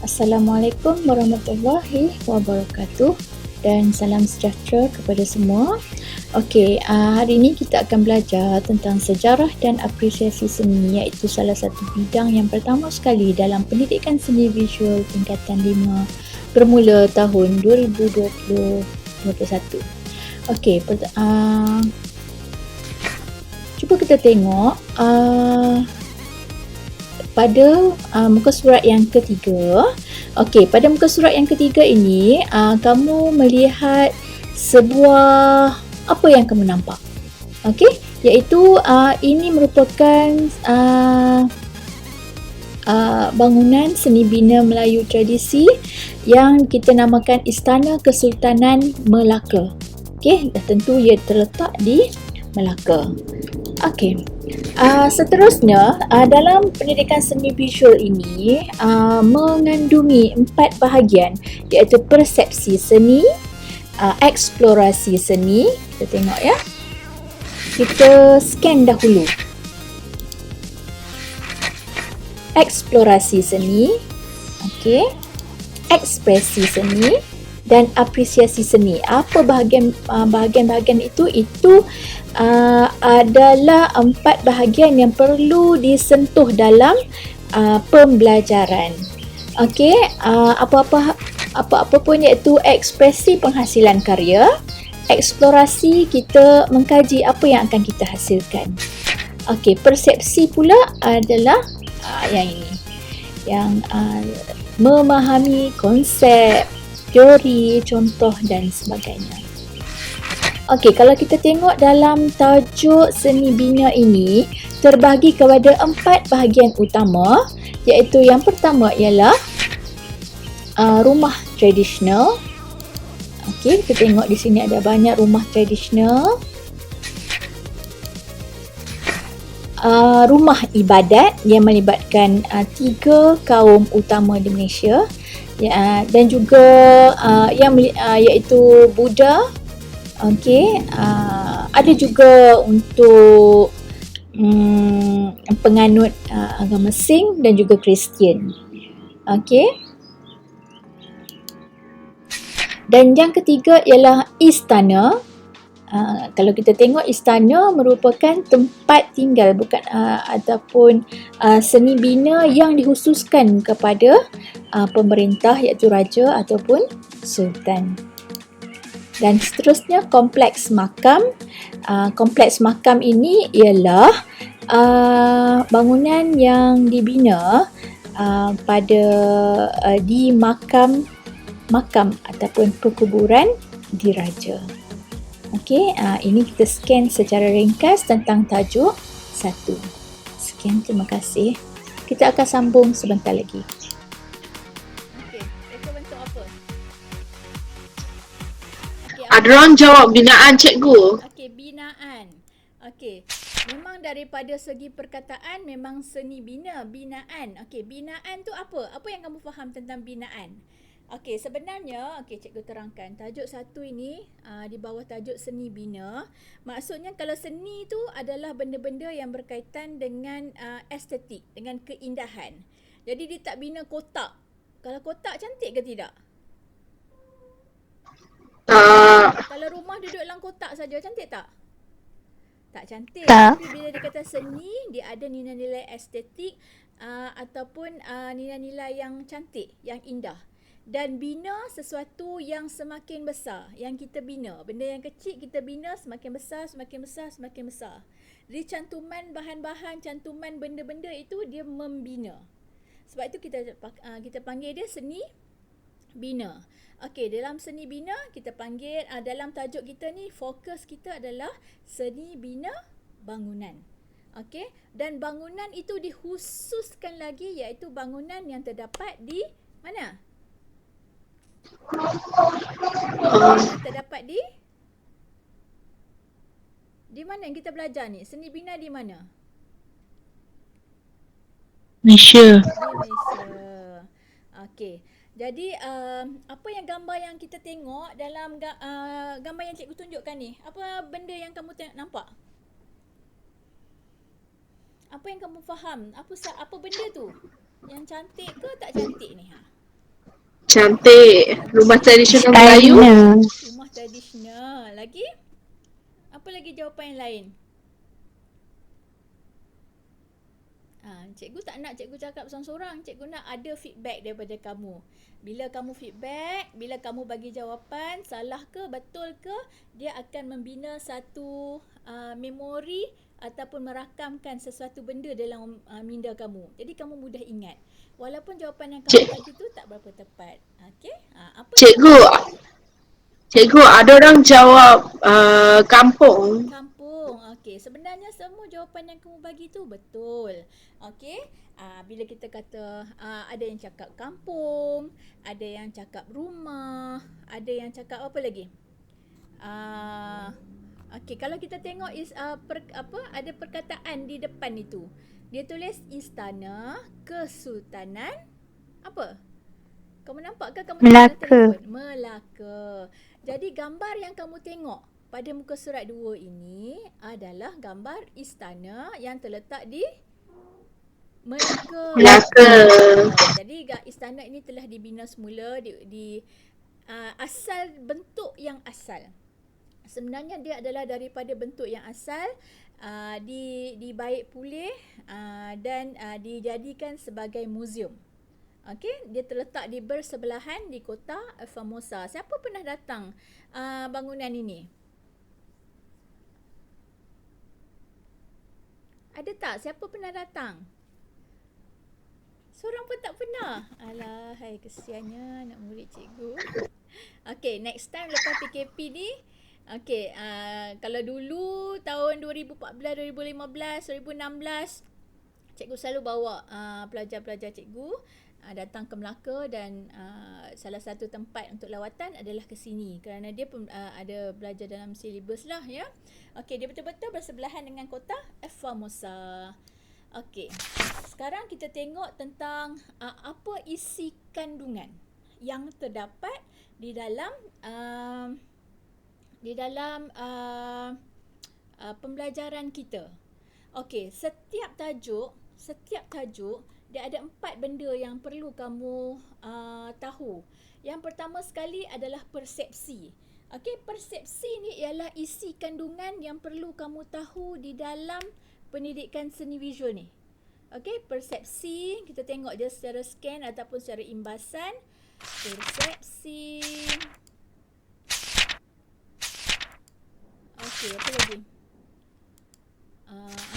Assalamualaikum warahmatullahi wabarakatuh dan salam sejahtera kepada semua. Okey, hari ini kita akan belajar tentang sejarah dan apresiasi seni, iaitu salah satu bidang yang pertama sekali dalam pendidikan seni visual tingkatan 5 bermula tahun 2021. Okey, cuba kita tengok pada muka surat yang ketiga. Okey, pada muka surat yang ketiga ini, kamu melihat sebuah apa yang kamu nampak? Okey, iaitu ini merupakan bangunan seni bina Melayu tradisi yang kita namakan Istana Kesultanan Melaka. Okey, dah tentu ia terletak di Melaka. Okey. Seterusnya, dalam pendidikan seni visual ini mengandungi 4 bahagian, iaitu persepsi seni, eksplorasi seni. Kita tengok ya. Kita scan dahulu. Eksplorasi seni, okey. Ekspresi seni dan apresiasi seni. Apa bahagian-bahagian itu? Itu adalah 4 bahagian yang perlu disentuh dalam pembelajaran. Okey, apa-apa pun, iaitu ekspresi penghasilan karya, eksplorasi kita mengkaji apa yang akan kita hasilkan. Okey, persepsi pula adalah yang ini, yang memahami konsep, teori, contoh dan sebagainya. Okey, kalau kita tengok dalam tajuk seni bina ini terbahagi kepada 4 bahagian utama, iaitu yang pertama ialah rumah tradisional. Okey, kita tengok di sini ada banyak rumah tradisional. Rumah ibadat yang melibatkan 3 kaum utama di Malaysia, dan juga iaitu Buddha. Okey, ada juga untuk penganut agama Sikh dan juga Kristian. Okey. Dan yang ketiga ialah istana. Kalau kita tengok, istana merupakan tempat tinggal ataupun seni bina yang dikhususkan kepada pemerintah, iaitu raja ataupun sultan. Dan seterusnya kompleks makam. Kompleks makam ini ialah bangunan yang dibina di makam ataupun perkuburan diraja. Okey, ini kita scan secara ringkas tentang tajuk 1. Sekian, terima kasih. Kita akan sambung sebentar lagi. Okey, itu bentuk apa? Adron jawab binaan cikgu. Okey, binaan. Okey, memang daripada segi perkataan memang seni bina, binaan. Okey, binaan tu apa? Apa yang kamu faham tentang binaan? Okey, sebenarnya, cikgu terangkan. Tajuk 1 ini di bawah tajuk seni bina. Maksudnya kalau seni tu adalah benda-benda yang berkaitan dengan estetik, dengan keindahan. Jadi dia tak bina kotak. Kalau kotak cantik ke tidak? Kalau rumah duduk dalam kotak saja, cantik tak? Tak cantik. Tak. Tapi bila dia kata seni, dia ada nilai-nilai estetik ataupun nilai-nilai yang cantik, yang indah. Dan bina sesuatu yang semakin besar, yang kita bina. Benda yang kecil kita bina semakin besar, semakin besar, semakin besar. Jadi cantuman bahan-bahan, cantuman benda-benda itu dia membina. Sebab itu kita panggil dia seni bina. Okey, dalam seni bina kita panggil, dalam tajuk kita ni fokus kita adalah seni bina bangunan. Okey, dan bangunan itu dikhususkan lagi, iaitu bangunan yang terdapat di mana? Terdapat di mana yang kita belajar ni? Seni bina di mana? Malaysia. Di Malaysia. Okey. Jadi apa yang gambar yang kita tengok dalam gambar yang cikgu tunjukkan ni? Apa benda yang kamu nampak? Apa yang kamu faham? Apa benda tu? Yang cantik ke tak cantik ni? Cantik. Rumah tradisional Melayu. Istana. Rumah tradisional. Lagi? Apa lagi jawapan yang lain? Cikgu tak nak cikgu cakap seorang-seorang. Cikgu nak ada feedback daripada kamu. Bila kamu feedback, bila kamu bagi jawapan, salah ke, betul ke, dia akan membina satu memori ataupun merakamkan sesuatu benda dalam minda kamu. Jadi kamu mudah ingat. Walaupun jawapan yang kamu bagi tu tak berapa tepat. Okey? Apa Cikgu, ada orang jawab kampung. Kampung. Okey, sebenarnya semua jawapan yang kamu bagi tu betul. Okey. Bila kita kata ada yang cakap kampung, ada yang cakap rumah, ada yang cakap apa lagi? Okey, kalau kita tengok ada perkataan di depan itu. Dia tulis istana kesultanan apa? Kamu nampak ke kamu tengok dalam telefon? Melaka. Jadi gambar yang kamu tengok pada muka surat 2 ini adalah gambar istana yang terletak di Melaka. Jadi istana ini telah dibina semula di asal bentuk yang asal. Sebenarnya dia adalah daripada bentuk yang asal dibaik pulih dan dijadikan sebagai muzium. Okey, dia terletak di bersebelahan di kota Formosa. Siapa pernah datang bangunan ini? Ada tak? Siapa pernah datang? Seorang pun tak pernah. Alah, hai kesiannya nak murid cikgu. Okey, next time lepas PKP ni, okey, kalau dulu tahun 2014, 2015, 2016, cikgu selalu bawa pelajar-pelajar cikgu datang ke Melaka dan salah satu tempat untuk lawatan adalah ke sini kerana dia pun ada belajar dalam silibus lah ya. Okey, dia betul-betul bersebelahan dengan kota Formosa. Okey. Sekarang kita tengok tentang apa isi kandungan yang terdapat di dalam pembelajaran kita. Okey, setiap tajuk dia ada 4 benda yang perlu kamu tahu. Yang pertama sekali adalah persepsi. Okey, persepsi ni ialah isi kandungan yang perlu kamu tahu di dalam pendidikan seni visual ni. Okey, persepsi, kita tengok dia secara scan ataupun secara imbasan. Persepsi. Okey, apa lagi?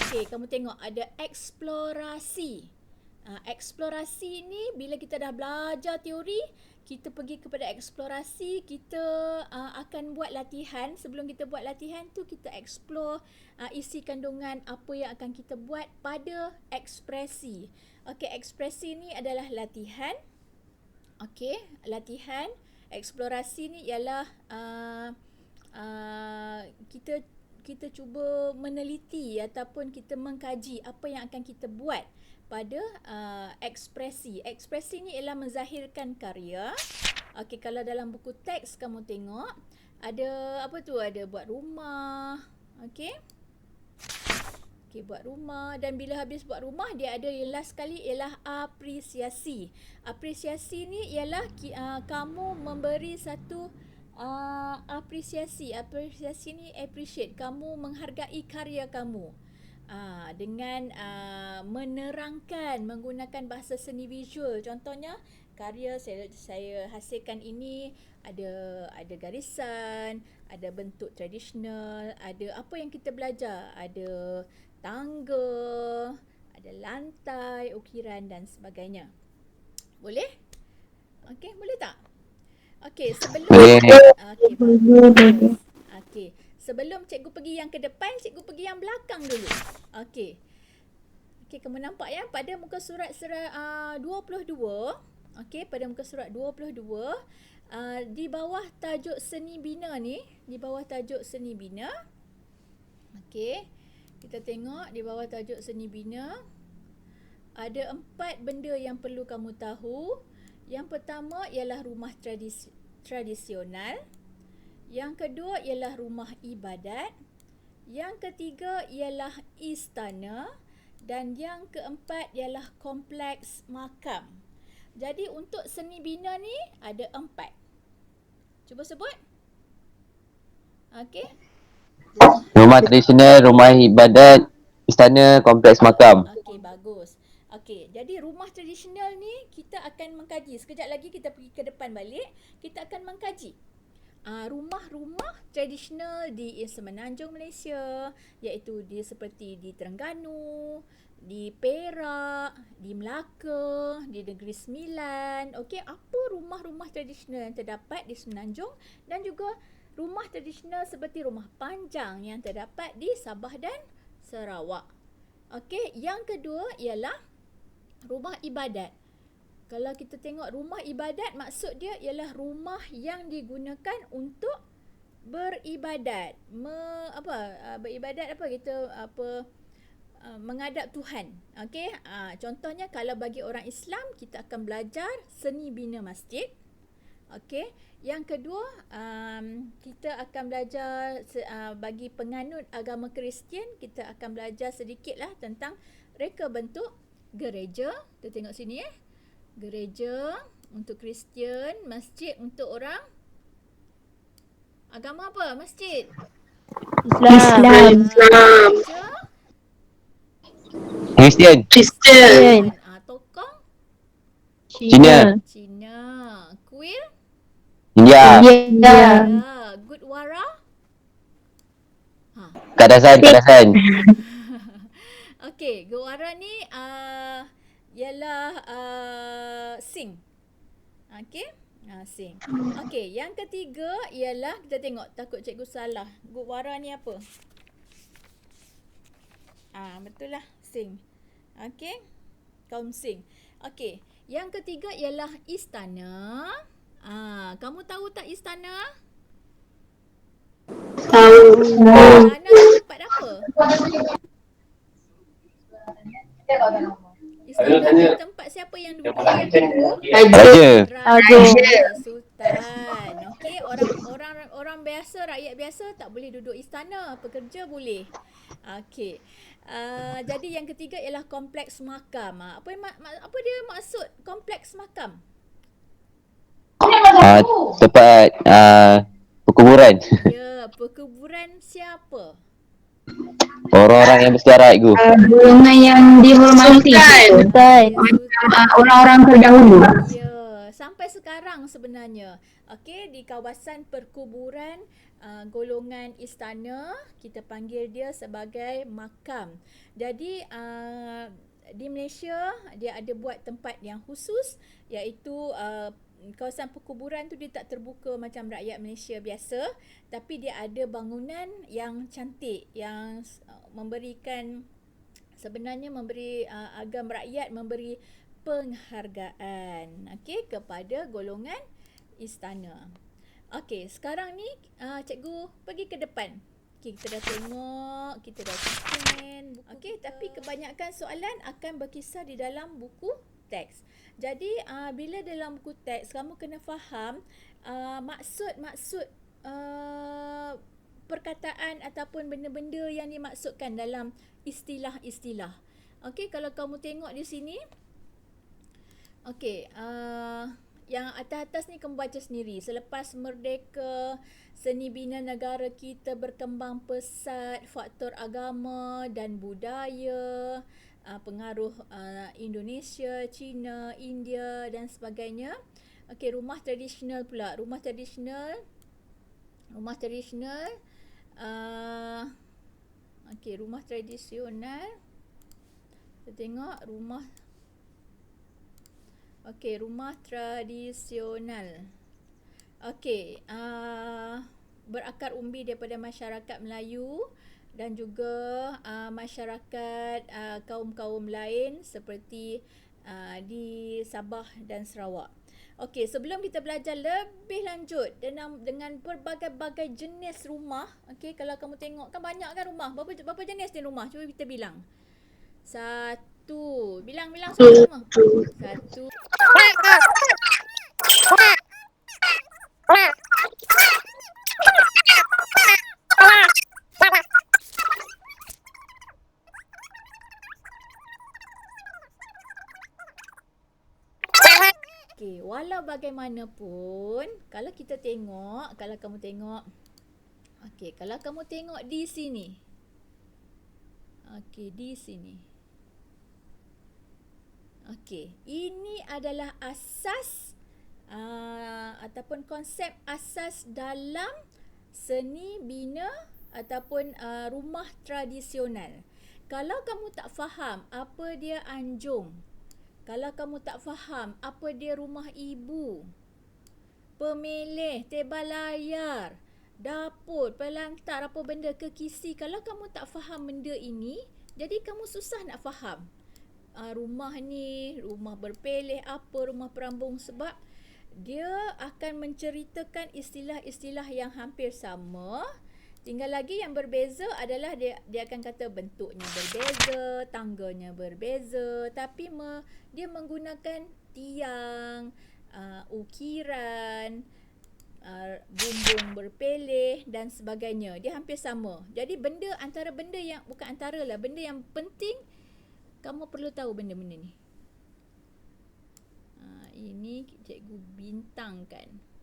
Okey, kamu tengok ada eksplorasi. Eksplorasi ni bila kita dah belajar teori, kita pergi kepada eksplorasi, kita akan buat latihan. Sebelum kita buat latihan tu, kita explore isi kandungan apa yang akan kita buat pada ekspresi. Okey, ekspresi ni adalah latihan. Okey, latihan. Eksplorasi ni ialah kita cuba meneliti ataupun kita mengkaji apa yang akan kita buat pada ekspresi. Ekspresi ni ialah menzahirkan karya. Okey, kalau dalam buku teks kamu tengok ada apa tu? Ada buat rumah. Okey. Okey, buat rumah, dan bila habis buat rumah dia ada yang last sekali ialah apresiasi. Apresiasi ni ialah kamu memberi satu apresiasi. Apresiasi ni appreciate, kamu menghargai karya kamu. Dengan menerangkan menggunakan bahasa seni visual. Contohnya karya saya hasilkan ini ada garisan, ada bentuk tradisional, ada apa yang kita belajar, ada tangga, ada lantai, ukiran dan sebagainya. Boleh? Okey, boleh tak? Okey, sebelum Okey. Sebelum cikgu pergi yang ke depan, cikgu pergi yang belakang dulu. Okey. Okey, kamu nampak ya pada muka surat 22. Okey, pada muka surat 22, di bawah tajuk seni bina ni, di bawah tajuk seni bina. Okey. Kita tengok di bawah tajuk seni bina ada 4 benda yang perlu kamu tahu. Yang pertama ialah rumah tradisional. Yang kedua ialah rumah ibadat. Yang ketiga ialah istana. Dan yang keempat ialah kompleks makam. Jadi untuk seni bina ni ada 4. Cuba sebut. Okey. Rumah tradisional, rumah ibadat, istana, kompleks makam. Okey, bagus. Okey, jadi rumah tradisional ni kita akan mengkaji. Sekejap lagi kita pergi ke depan balik, kita akan mengkaji rumah-rumah tradisional di Semenanjung Malaysia, iaitu seperti di Terengganu, di Perak, di Melaka, di Negeri Sembilan. Okey, apa rumah-rumah tradisional yang terdapat di Semenanjung dan juga rumah tradisional seperti rumah panjang yang terdapat di Sabah dan Sarawak. Okey, yang kedua ialah rumah ibadat. Kalau kita tengok rumah ibadat, maksud dia ialah rumah yang digunakan untuk beribadat. Beribadat menghadap Tuhan. Okey, contohnya kalau bagi orang Islam kita akan belajar seni bina masjid. Okey, yang kedua kita akan belajar bagi penganut agama Kristian, kita akan belajar sedikitlah tentang reka bentuk gereja. Kita tengok sini gereja untuk Kristian, masjid untuk orang agama apa? Masjid Islam. gereja Kristian, Kristen. Tokong Cina, Cina, kuil India, Ya. good wara Kadasan. Okey, Gawara ni ialah sing. Okey, sing. Okey, yang ketiga ialah kita tengok, takut cikgu salah. Gawara ni apa? Betul lah, sing. Okey, kaum sing. Okey, yang ketiga ialah istana. Kamu tahu tak istana? Tahu. Istana tempat apa? Istana ni tempat siapa yang duduk? Raja, Raja, Sultan. Okey, orang biasa, rakyat biasa tak boleh duduk istana, pekerja boleh. Okey. Jadi yang ketiga ialah kompleks makam. Apa dia maksud kompleks makam? tempat perkuburan. Ya, perkuburan siapa? Orang-orang yang bersejarah itu. Golongan yang dihormati. Sultan. Orang-orang terdahulu. Ya, sampai sekarang sebenarnya. Okey, di kawasan perkuburan golongan istana, kita panggil dia sebagai makam. Jadi di Malaysia dia ada buat tempat yang khusus, iaitu kawasan perkuburan tu dia tak terbuka macam rakyat Malaysia biasa, tapi dia ada bangunan yang cantik yang memberikan, sebenarnya memberi agam rakyat memberi penghargaan kepada golongan istana. Okey, sekarang ni cikgu pergi ke depan. Kita dah tengok, kita dah scan. Okey, tapi kebanyakan soalan akan berkisar di dalam buku teks. Jadi bila dalam buku teks kamu kena faham maksud-maksud perkataan ataupun benda-benda yang dimaksudkan dalam istilah-istilah. Okey, kalau kamu tengok di sini, okey, yang atas-atas ni kamu baca sendiri. Selepas merdeka, seni bina negara kita berkembang pesat, faktor agama dan budaya, pengaruh Indonesia, China, India dan sebagainya. Okey, rumah tradisional pula. Rumah tradisional okey, rumah tradisional. Kita tengok rumah. Okey, rumah tradisional. Okey, berakar umbi daripada masyarakat Melayu dan juga masyarakat kaum-kaum lain seperti di Sabah dan Sarawak. Okey, sebelum kita belajar lebih lanjut dengan berbagai-bagai jenis rumah, okey, kalau kamu tengok kan banyak kan rumah. Berapa jenis ni rumah? Cuba kita bilang. Satu. Bilang sama-sama. Satu. Okey, walau bagaimanapun, kalau kita tengok, kalau kamu tengok, okey, kalau kamu tengok di sini. Okey, di sini. Okey, ini adalah asas ataupun konsep asas dalam seni bina ataupun rumah tradisional. Kalau kamu tak faham apa dia anjung, kalau kamu tak faham apa dia rumah ibu, pemeleh, tebal layar, dapur, pelantar, apa benda kekisi, kalau kamu tak faham benda ini, jadi kamu susah nak faham rumah ni, rumah berpeleh apa, rumah perambung, sebab dia akan menceritakan istilah-istilah yang hampir sama. Tinggal lagi yang berbeza adalah dia akan kata bentuknya berbeza, tangganya berbeza, tapi dia menggunakan tiang, ukiran, bumbung berpeleh dan sebagainya. Dia hampir sama. Jadi antara benda yang bukan antara lah, benda yang penting kamu perlu tahu benda-benda ni. Ini cikgu bintangkan.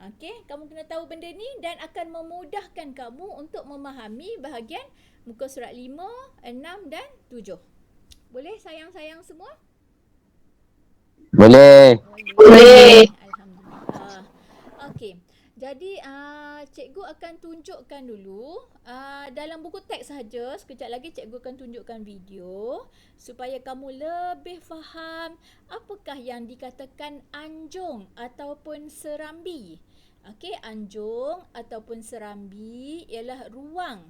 Okey, kamu kena tahu benda ni dan akan memudahkan kamu untuk memahami bahagian muka surat 5, 6 dan 7. Boleh sayang-sayang semua? Boleh. Boleh. Alhamdulillah. Okey. Jadi cikgu akan tunjukkan dulu dalam buku teks sahaja. Sekejap lagi cikgu akan tunjukkan video supaya kamu lebih faham apakah yang dikatakan anjung ataupun serambi. Okey, anjung ataupun serambi ialah ruang.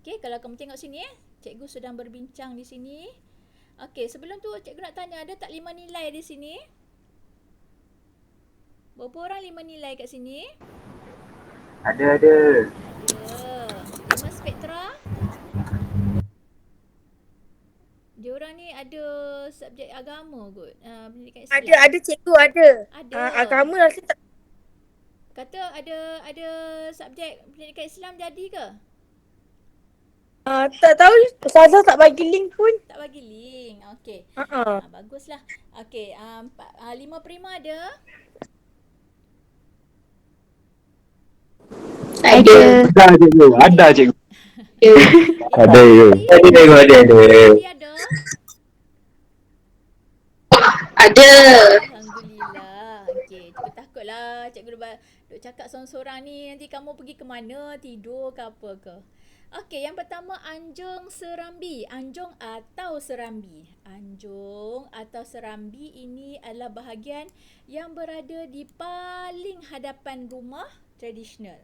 Okey, kalau kamu tengok sini cikgu sedang berbincang di sini. Okey, sebelum tu cikgu nak tanya, ada tak 5 nilai di sini? Berapa orang 5 nilai kat sini? Ada. Ada. 5 spektra. Diorang ni ada subjek agama kot. Pendidikan Islam. Ada cikgu ada. Ada. Agama rasa tak. Kata ada subjek pendidikan Islam jadi ke? Tak tahu. Ustazah tak bagi link pun. Tak bagi link. Okey. Uh-uh. Baguslah. Okey, 5 prima ada. Ada. Ada cikgu. Ada cikgu. Ada je. Ada cikgu, ada. Tapi ada. Ada. Alhamdulillah. Okey, cikgu takutlah cikgu duk cakap sorang-sorang ni, nanti kamu pergi ke mana, tidur ke apa ke. Okey, yang pertama anjung serambi. Anjung atau serambi. Anjung atau serambi ini adalah bahagian yang berada di paling hadapan rumah tradisional.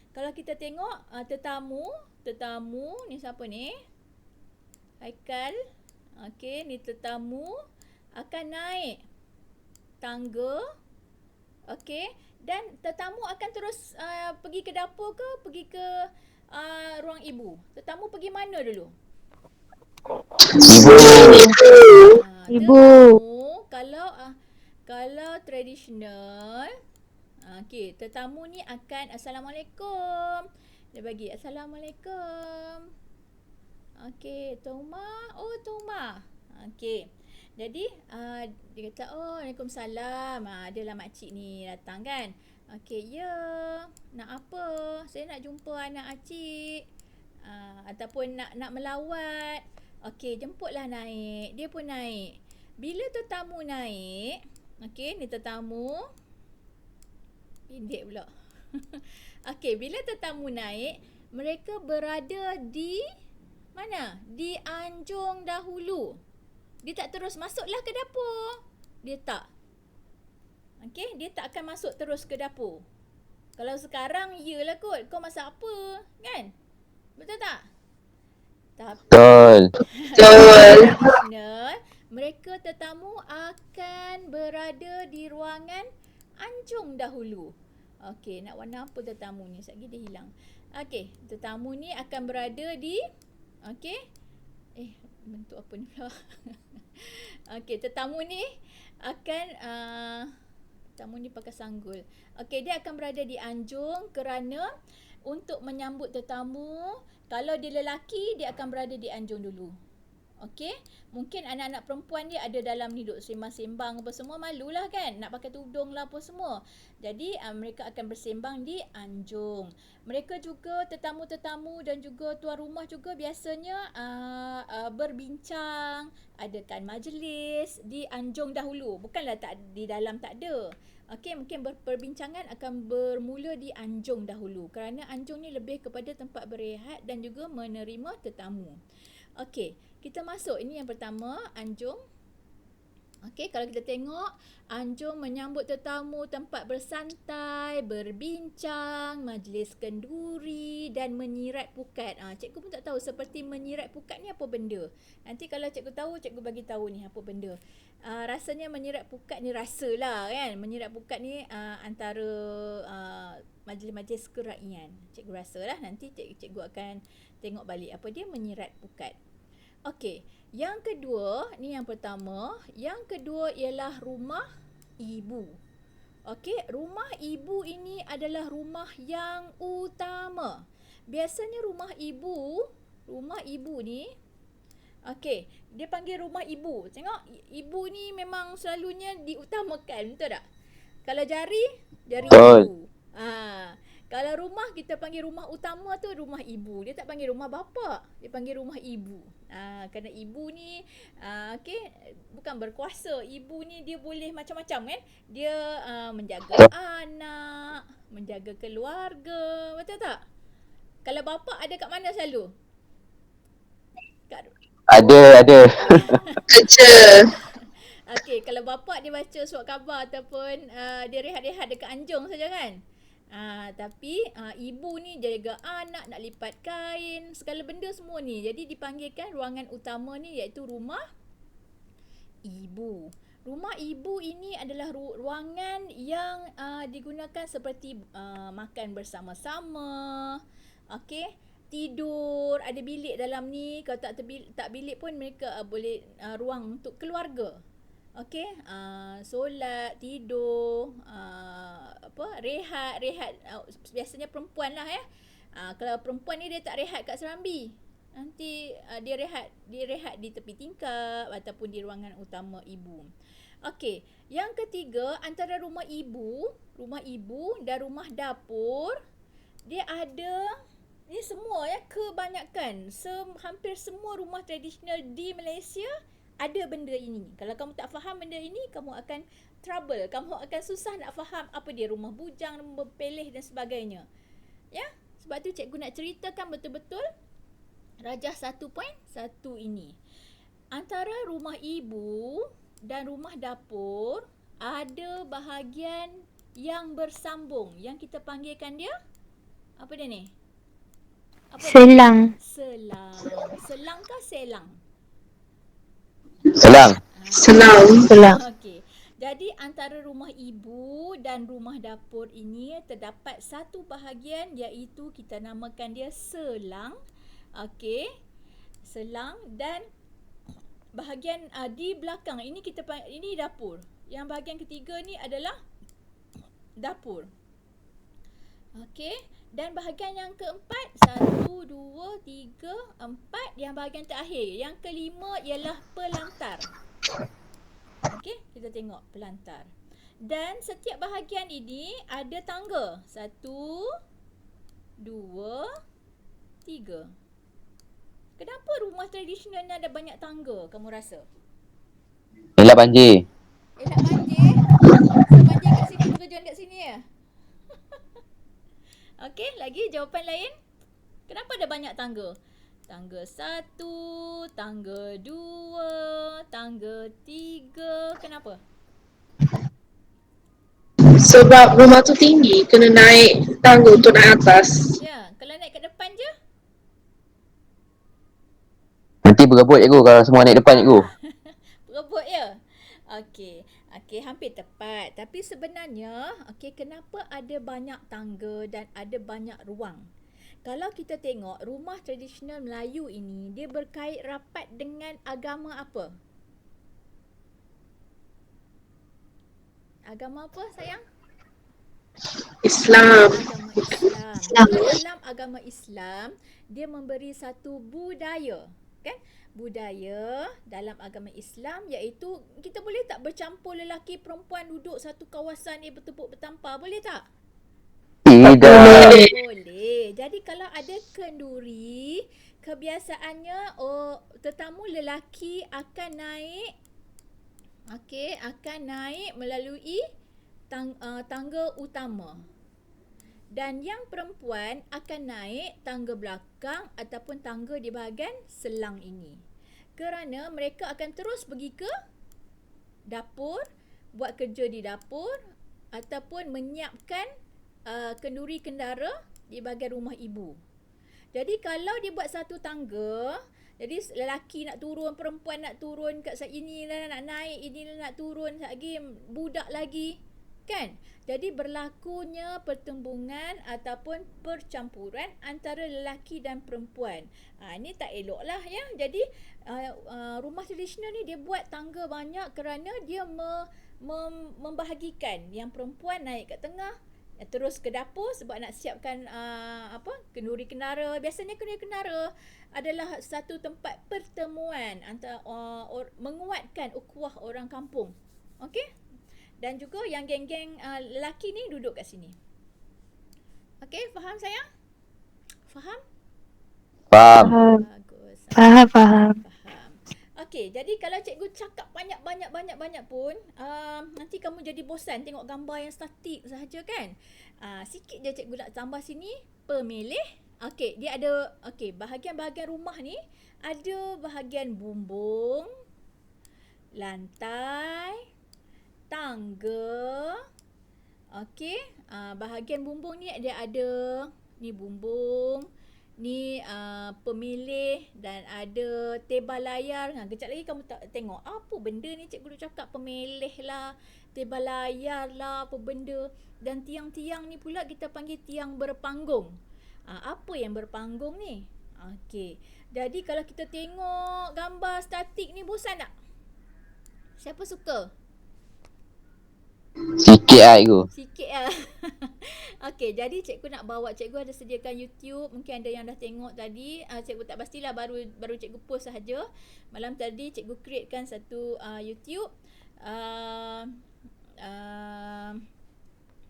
Kalau kita tengok tetamu ni siapa ni? Haikal. Okey, ni tetamu akan naik tangga. Okey, dan tetamu akan terus pergi ke dapur ke pergi ke ruang ibu. Tetamu pergi mana dulu? Ibu. Tetamu kalau tradisional, okey, tetamu ni akan Assalamualaikum. Dia bagi Assalamualaikum. Okey, Tuan Umar. Oh, Tuan Umar. Okey. Jadi dia kata Waalaikumsalam. Adalah makcik ni datang kan. Okey, ya. Nak apa? Saya nak jumpa anak acik. Ataupun nak melawat. Okey, jemputlah naik. Dia pun naik. Bila tetamu naik, okey, ni tetamu. Pendek pula. Okey, bila tetamu naik, mereka berada di mana? Di anjung dahulu. Dia tak terus masuklah ke dapur. Dia tak. Okey, dia tak akan masuk terus ke dapur. Kalau sekarang, iyalah kot. Kau masak apa? Kan? Betul tak? Betul. Tradisional, mereka tetamu akan berada di ruangan anjung dahulu. Okey, nak warna apa tetamu ni? Sekejap lagi dia hilang. Okey, tetamu ni akan berada di... Okey. Bentuk apa ni pula? Okey, tetamu ni akan... tetamu ni pakai sanggul. Okey, dia akan berada di anjung kerana untuk menyambut tetamu, kalau dia lelaki, dia akan berada di anjung dulu. Okey, mungkin anak-anak perempuan dia ada dalam ni duk sembang-sembang apa semua, malulah kan nak pakai tudung lah apa semua. Jadi mereka akan bersembang di anjung. Mereka juga tetamu-tetamu dan juga tuan rumah juga biasanya berbincang, adakan majlis di anjung dahulu. Bukanlah tak di dalam tak ada. Okey, mungkin perbincangan akan bermula di anjung dahulu kerana anjung ni lebih kepada tempat berehat dan juga menerima tetamu. Okey, kita masuk. Ini yang pertama, anjung. Okey, kalau kita tengok, anjung menyambut tetamu, tempat bersantai, berbincang, majlis kenduri dan menyirat pukat. Cikgu pun tak tahu seperti menyirat pukat ni apa benda. Nanti kalau cikgu tahu, cikgu bagi tahu ni apa benda. Rasanya menyirat pukat ni rasalah kan. Menyirat pukat ni antara majlis-majlis keraian. Cikgu rasalah nanti cikgu akan tengok balik apa dia menyirat pukat. Okey, yang kedua, ni yang pertama. Yang kedua ialah rumah ibu. Okey, rumah ibu ini adalah rumah yang utama. Biasanya rumah ibu ni, okey, dia panggil rumah ibu. Tengok, ibu ni memang selalunya diutamakan, betul tak? Kalau jari Betul. ibu. Kalau rumah kita panggil rumah utama tu rumah ibu. Dia tak panggil rumah bapa. Dia panggil rumah ibu. Kerana ibu ni okey, bukan berkuasa. Ibu ni dia boleh macam-macam kan. Dia menjaga anak, menjaga keluarga. Betul tak? Kalau bapa ada kat mana selalu? Ada. Kerja. Okey, kalau bapa dia baca surat khabar ataupun dia rehat-rehat dekat anjung saja kan. Tapi ibu ni jaga anak, nak lipat kain, segala benda semua ni. Jadi dipanggilkan ruangan utama ni iaitu rumah ibu. Rumah ibu ini adalah ruangan yang digunakan seperti makan bersama-sama. Okey, tidur, ada bilik dalam ni. Kalau tak bilik pun mereka boleh ruang untuk keluarga. Okey, solat, tidur, rehat biasanya perempuan lah ya. Kalau perempuan ni dia tak rehat kat serambi. Nanti dia rehat di tepi tingkap ataupun di ruangan utama ibu. Okey, yang ketiga antara rumah ibu dan rumah dapur, dia ada ni semua ya, kebanyakan hampir semua rumah tradisional di Malaysia ada benda ini. Kalau kamu tak faham benda ini, kamu akan trouble. Kamu akan susah nak faham apa dia rumah bujang, rumah peleh dan sebagainya. Ya, sebab tu cikgu nak ceritakan betul-betul Rajah 1.1 ini. Antara rumah ibu dan rumah dapur ada bahagian yang bersambung. Yang kita panggilkan dia apa dia ni? Selang. Selang. Selang ke selang? Selang. Okey. Jadi antara rumah ibu dan rumah dapur ini terdapat satu bahagian iaitu kita namakan dia selang. Okey. Selang dan bahagian di belakang ini ini dapur. Yang bahagian ketiga ni adalah dapur. Okey. Dan bahagian yang keempat, 1, 2, 3, 4. Yang bahagian terakhir, yang kelima ialah pelantar. Okey, kita tengok pelantar. Dan setiap bahagian ini ada tangga. 1, 2, 3. Kenapa rumah tradisional ni ada banyak tangga, kamu rasa? Elak banjir. Elak banjir? So banjir kat sini, tujuan kat sini ya? Okey, lagi jawapan lain. Kenapa ada banyak tangga? Tangga 1, tangga 2, tangga 3. Kenapa? Sebab rumah tu tinggi, kena naik tangga untuk naik atas. Ya, kalau naik ke depan je, Nanti berebut cikgu kalau semua naik depan cikgu. berebut ya. Okey, hampir tepat. Tapi sebenarnya, kenapa ada banyak tangga dan ada banyak ruang? Kalau kita tengok rumah tradisional Melayu ini, dia berkait rapat dengan agama apa? Agama apa sayang? Islam. Agama Islam. Dalam agama Islam, dia memberi satu budaya. kan? Budaya dalam agama Islam iaitu kita boleh tak bercampur lelaki perempuan duduk satu kawasan ni bertepuk bertampar, boleh tak? Tidak. Boleh. Jadi kalau ada kenduri, kebiasaannya tetamu lelaki akan naik, akan naik melalui tangga utama. Dan yang perempuan akan naik tangga belakang ataupun tangga di bahagian selang ini. Kerana mereka akan terus pergi ke dapur, buat kerja di dapur ataupun menyiapkan kenduri kendara di bahagian rumah ibu. Jadi kalau dia buat satu tangga, jadi lelaki nak turun, perempuan nak turun kat ini lah nak naik, ini lah nak turun lagi, budak lagi, kan? Jadi berlakunya pertembungan ataupun percampuran antara lelaki dan perempuan. Ini tak elok lah ya. Jadi rumah tradisional ni dia buat tangga banyak kerana dia membahagikan yang perempuan naik kat tengah, terus ke dapur sebab nak siapkan kenduri kendara. Biasanya kenduri kendara adalah satu tempat pertemuan antara menguatkan ukhuwah orang kampung. Okey? Dan juga yang geng-geng lelaki ni duduk kat sini. Okey, faham sayang? Faham? Faham. Bagus. Faham. Faham. Okey, jadi kalau cikgu cakap banyak pun nanti kamu jadi bosan tengok gambar yang statik sahaja kan? Sikit je cikgu nak tambah sini, pemilih. Okey, dia ada bahagian-bahagian rumah ni ada bahagian bumbung, lantai, tangga. Okey, bahagian bumbung ni dia ada ni bumbung, ni pemilih dan ada tebal layar. Kejap lagi kamu tak tengok apa benda ni cikgu duk cakap, pemilih lah, tebal layar lah, apa benda. Dan tiang-tiang ni pula kita panggil tiang berpanggung. Apa yang berpanggung ni? Okey. Jadi kalau kita tengok gambar statik ni bosan tak? Siapa suka? Sikit lah cikgu. Sikit lah. Okey, jadi cikgu nak bawa, cikgu ada sediakan YouTube, mungkin ada yang dah tengok tadi. Cikgu tak pastilah, baru cikgu post sahaja. Malam tadi cikgu createkan satu YouTube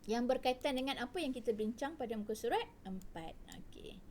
yang berkaitan dengan apa yang kita bincang pada muka surat 4. Okey.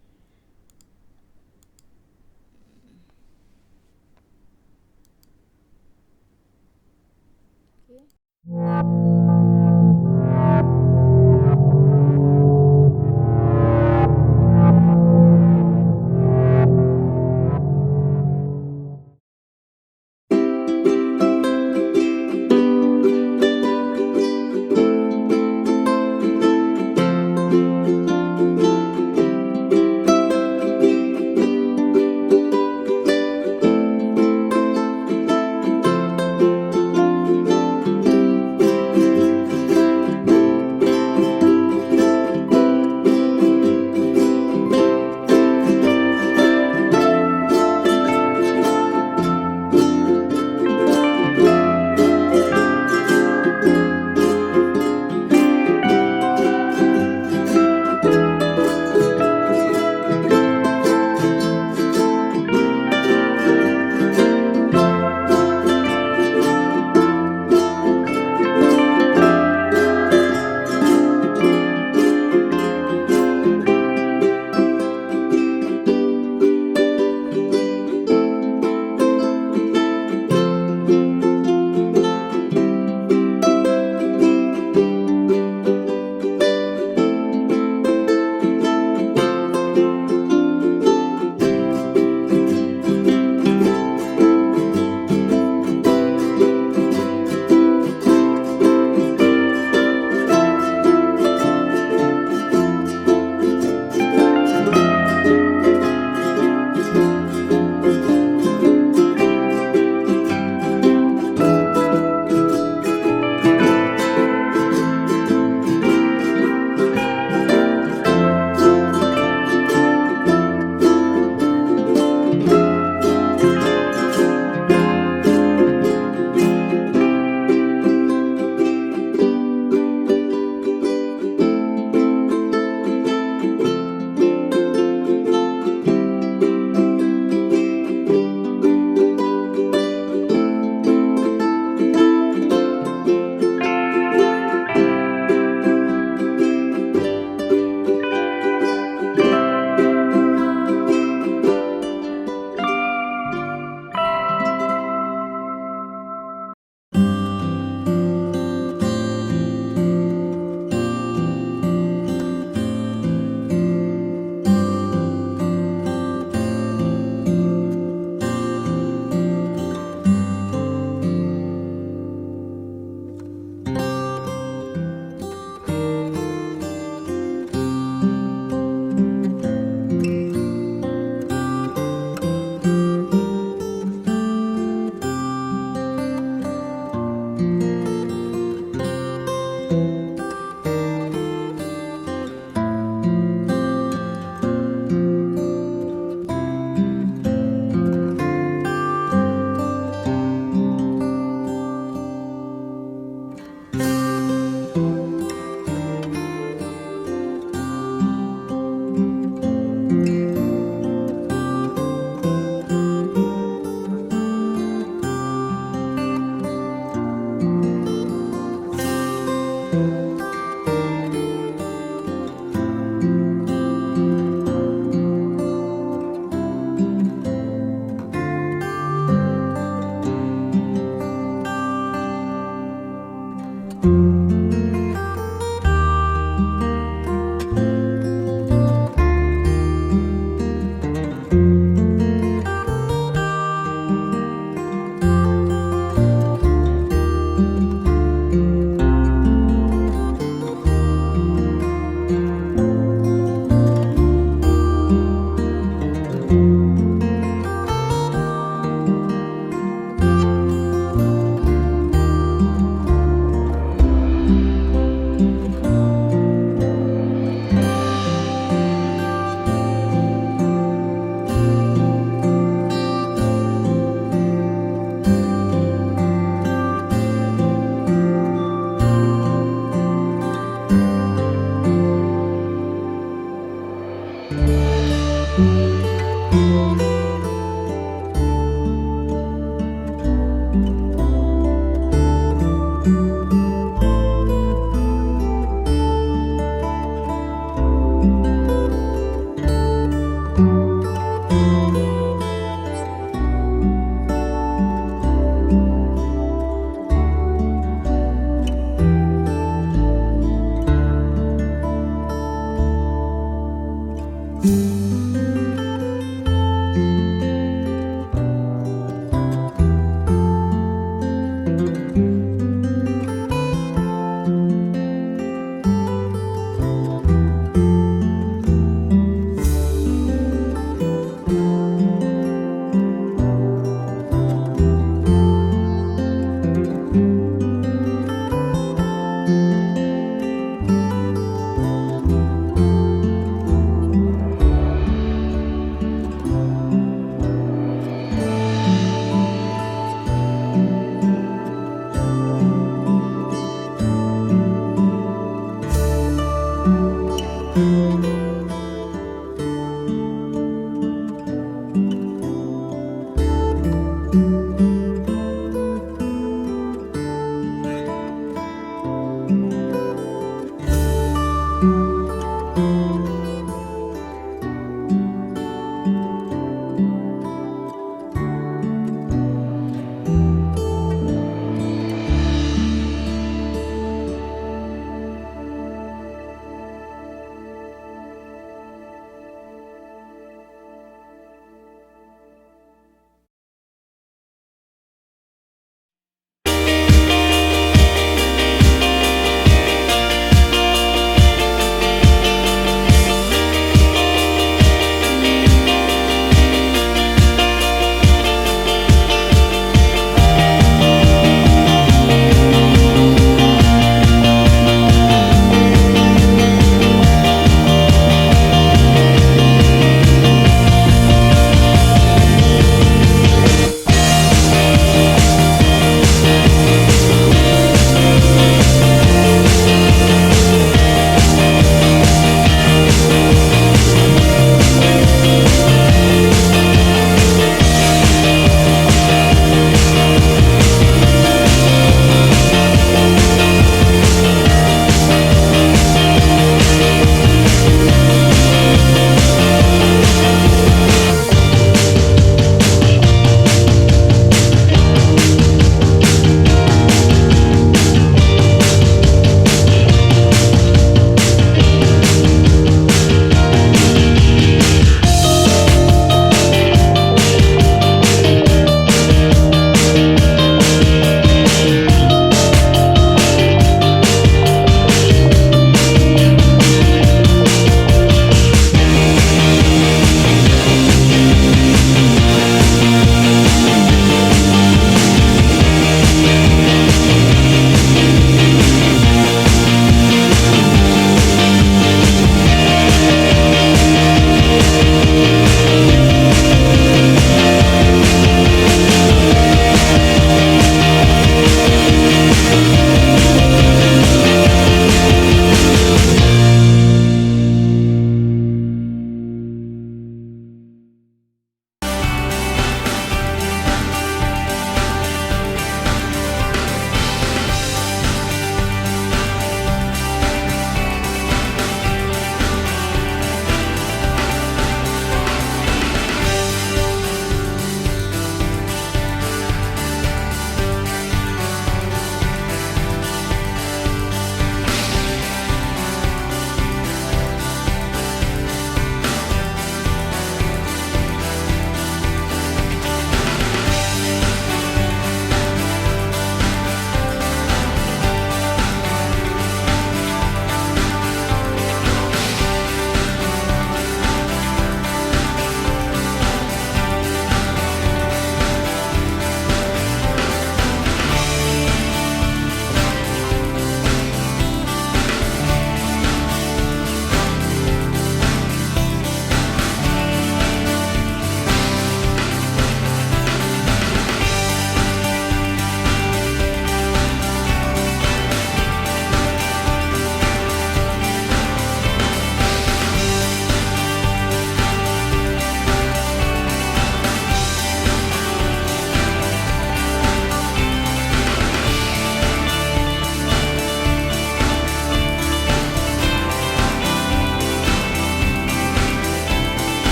Bye.